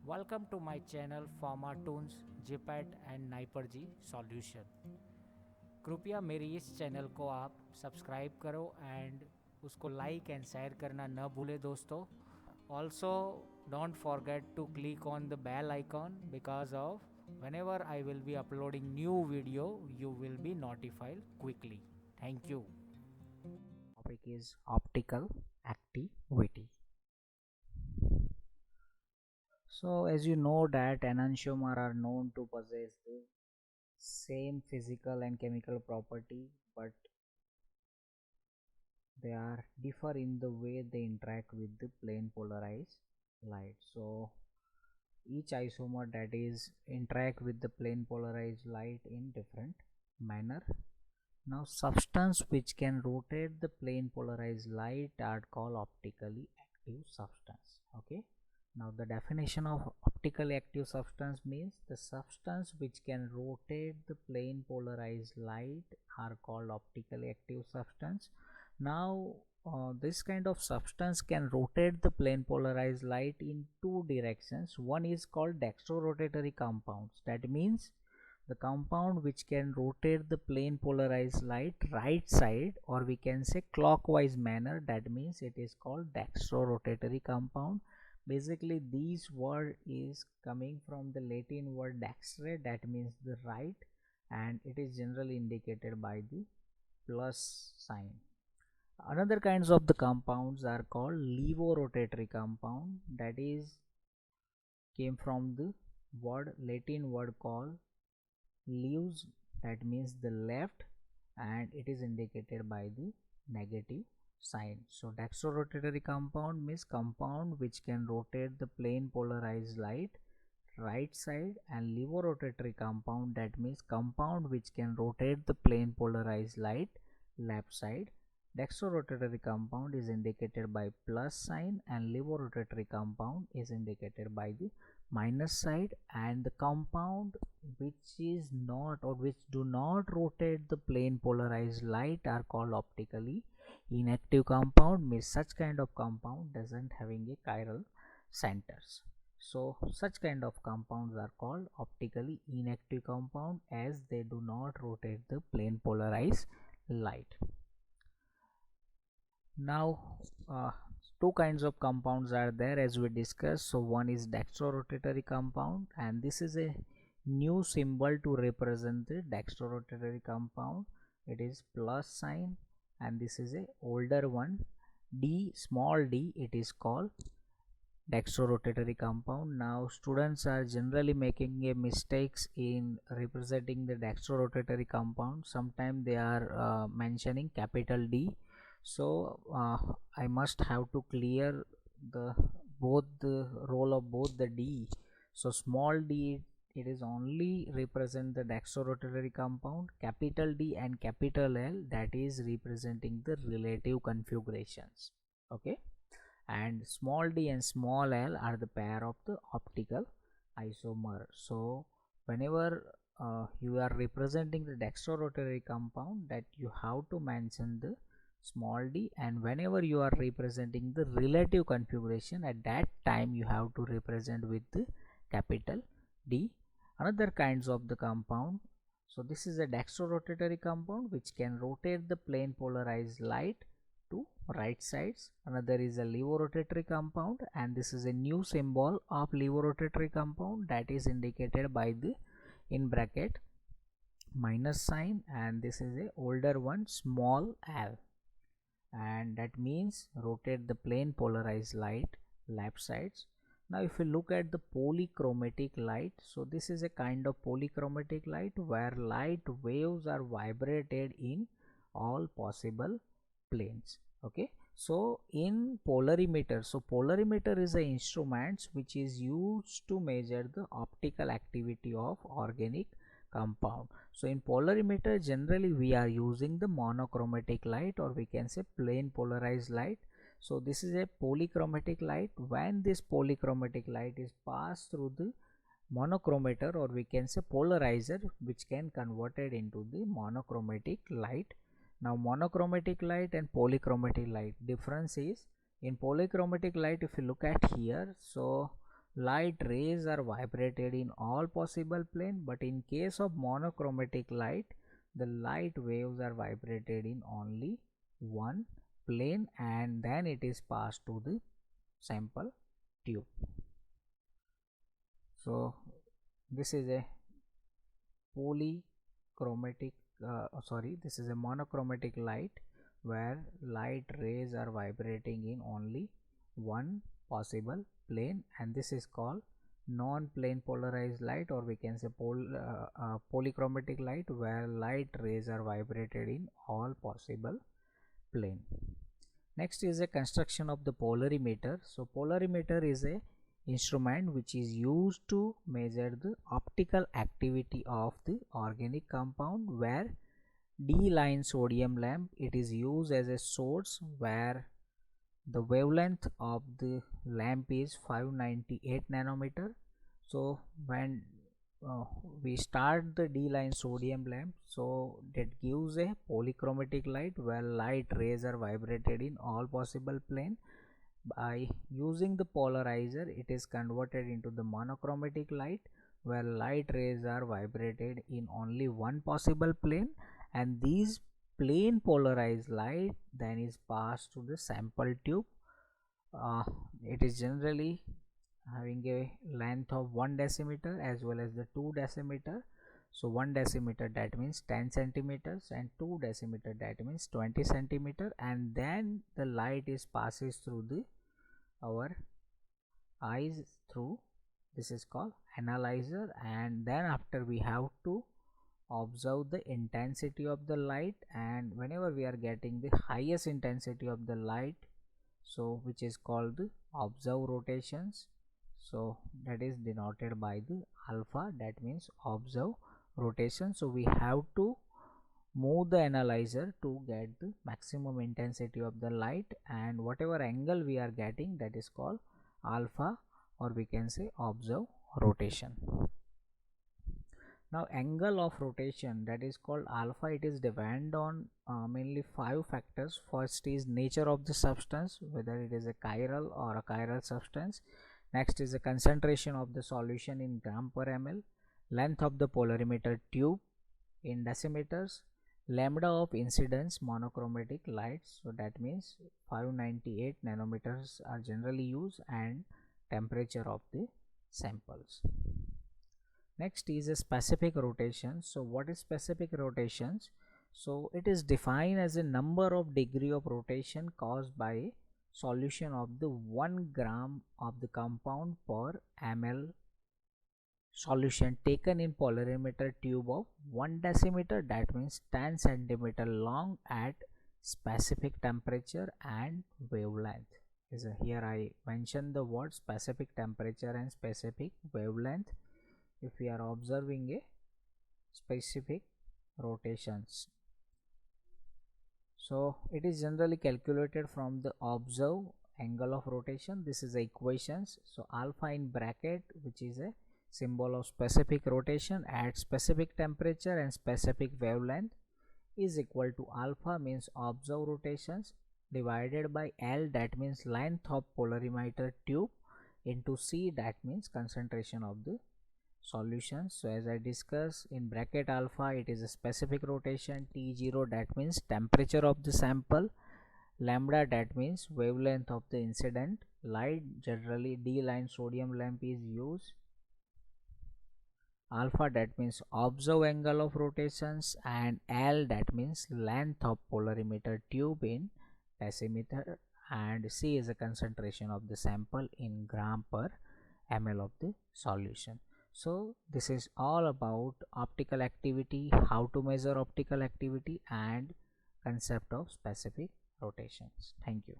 Welcome to my channel Pharmatoons, JPAT and Niperg Solution. कृपया मेरी इस चैनल को आप सब्सक्राइब करो एंड उसको लाइक एंड शेयर करना न भूले दोस्तों. Also don't forget to click on the bell icon because of whenever I will be uploading new video you will be notified quickly. Thank you. Topic is optical activity. So as you know that enantiomer are known to possess the same physical and chemical property, but they are differ in the way they interact with the plane polarized light. So each isomer that is interact with the plane polarized light in different manner. Now substance which can rotate the plane polarized light are called optically active substance. Okay, now the definition of optically active substance means the substance which can rotate the plane polarized light are called optically active substance. Now this kind of substance can rotate the plane polarized light in two directions. One is called dextrorotatory compounds. That means the compound which can rotate the plane polarized light right side, or we can say clockwise manner. That means it is called dextrorotatory compound. Basically this word is coming from the Latin word dextre, that means the right, and it is generally indicated by the plus sign. Another kinds of the compounds are called levorotatory compound, that is came from the Latin word called leaves, that means the left, and it is indicated by the negative sign. So dextrorotatory compound means compound which can rotate the plane polarized light right side, and levorotatory compound, that means compound which can rotate the plane polarized light left side. Dextrorotatory compound is indicated by plus sign and levorotatory compound is indicated by the minus side, and the compound which is not or which do not rotate the plane polarized light are called optically inactive compound, means such kind of compound doesn't having a chiral centers. So such kind of compounds are called optically inactive compound as they do not rotate the plane polarized light. Now two kinds of compounds are there as we discussed. So one is dextrorotatory compound, and this is a new symbol to represent the dextrorotatory compound. It is plus sign, and this is a older one, d, small d, it is called dextrorotatory compound. Now students are generally making a mistakes in representing the dextrorotatory compound. Sometimes they are mentioning capital D. So I must have to clear the role of both the D. So small d, it is only represent the dextrorotatory compound. Capital D and capital L, that is representing the relative configurations. Okay, and small d and small l are the pair of the optical isomer. So whenever you are representing the dextrorotatory compound, that you have to mention the small d, and whenever you are representing the relative configuration, at that time you have to represent with the capital D. Another kinds of the compound, so this is a dextrorotatory compound which can rotate the plane polarized light to right sides. Another is a levorotatory compound, and this is a new symbol of levorotatory compound, that is indicated by the in bracket minus sign, and this is a older one, small l, and that means rotate the plane polarized light left sides. Now if you look at the polychromatic light, so this is a kind of polychromatic light where light waves are vibrated in all possible planes. Okay, so in polarimeter, so polarimeter is a instrument which is used to measure the optical activity of organic compound. So in polarimeter generally we are using the monochromatic light, or we can say plane polarized light. So this is a polychromatic light. When this polychromatic light is passed through the monochromator, or we can say polarizer, which can convert it into the monochromatic light. Now monochromatic light and polychromatic light difference is, in polychromatic light if you look at here, so light rays are vibrated in all possible plane, but in case of monochromatic light, the light waves are vibrated in only one plane, and then it is passed to the sample tube. So this is a polychromatic this is a monochromatic light where light rays are vibrating in only one possible plane, and this is called non-plane polarized light, or we can say polychromatic light where light rays are vibrated in all possible plane. Next is a construction of the polarimeter. So polarimeter is a instrument which is used to measure the optical activity of the organic compound, where D-line sodium lamp, it is used as a source where the wavelength of the lamp is 598 nanometer. So when we start the D-line sodium lamp, so that gives a polychromatic light where light rays are vibrated in all possible plane. By using the polarizer, it is converted into the monochromatic light where light rays are vibrated in only one possible plane, and these plane polarized light then is passed to the sample tube. It is generally having a length of 1 decimeter as well as the 2 decimeter. So 1 decimeter, that means 10 centimeters, and 2 decimeter, that means 20 centimeter, and then the light is passes through the our eyes through, this is called analyzer, and then after we have to observe the intensity of the light, and whenever we are getting the highest intensity of the light, so which is called the observe rotations, so that is denoted by the alpha, that means observe rotation. So we have to move the analyzer to get the maximum intensity of the light, and whatever angle we are getting, that is called alpha, or we can say observe rotation. Now angle of rotation, that is called alpha, it is depend on mainly 5 factors. First is nature of the substance, whether it is a chiral or a chiral substance. Next is the concentration of the solution in gram per ml, length of the polarimeter tube in decimeters, lambda of incidence monochromatic lights, so that means 598 nanometers are generally used, and temperature of the samples. Next is a specific rotation. So what is specific rotations? So it is defined as a number of degree of rotation caused by a solution of the 1 gram of the compound per ml solution taken in polarimeter tube of 1 decimeter, that means 10 centimeter long, at specific temperature and wavelength. Here I mentioned the word specific temperature and specific wavelength if we are observing a specific rotations. So it is generally calculated from the observed angle of rotation. This is the equations. So alpha in bracket, which is a symbol of specific rotation at specific temperature and specific wavelength, is equal to alpha means observed rotations divided by L, that means length of polarimeter tube, into C, that means concentration of the solution. So as I discussed, in bracket alpha it is a specific rotation, T0 that means temperature of the sample, lambda that means wavelength of the incident light, generally D-line sodium lamp is used, alpha that means observed angle of rotations, and L that means length of polarimeter tube in decimeter, and C is a concentration of the sample in gram per ml of the solution. So this is all about optical activity, how to measure optical activity, and concept of specific rotations. Thank you.